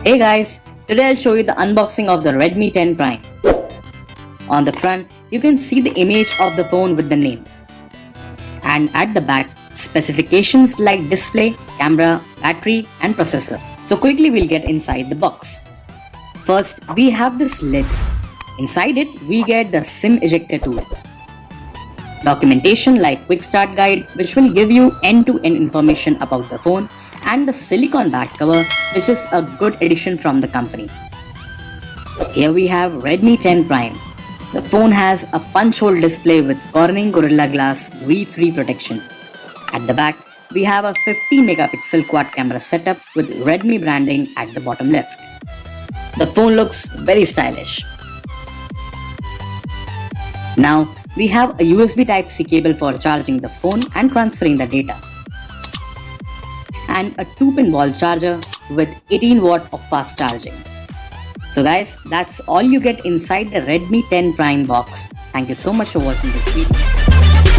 Hey guys, today I'll show you the unboxing of the Redmi 10 Prime. On the front, you can see the image of the phone with the name. And at the back, specifications like display, camera, battery and processor. So quickly we'll get inside the box. First, we have this lid. Inside it, we get the SIM ejector tool. Documentation like quick start guide which will give you end-to-end information about the phone and the silicone back cover which is a good addition from the company. Here we have Redmi 10 Prime. The phone has a punch hole display with Corning Gorilla Glass V3 protection. At the back, we have a 50 megapixel quad camera setup with Redmi branding at the bottom left. The phone looks very stylish. Now, we have a USB Type-C cable for charging the phone and transferring the data. And a 2-pin wall charger with 18 watt of fast charging. So guys, that's all you get inside the Redmi 10 Prime box. Thank you so much for watching this video.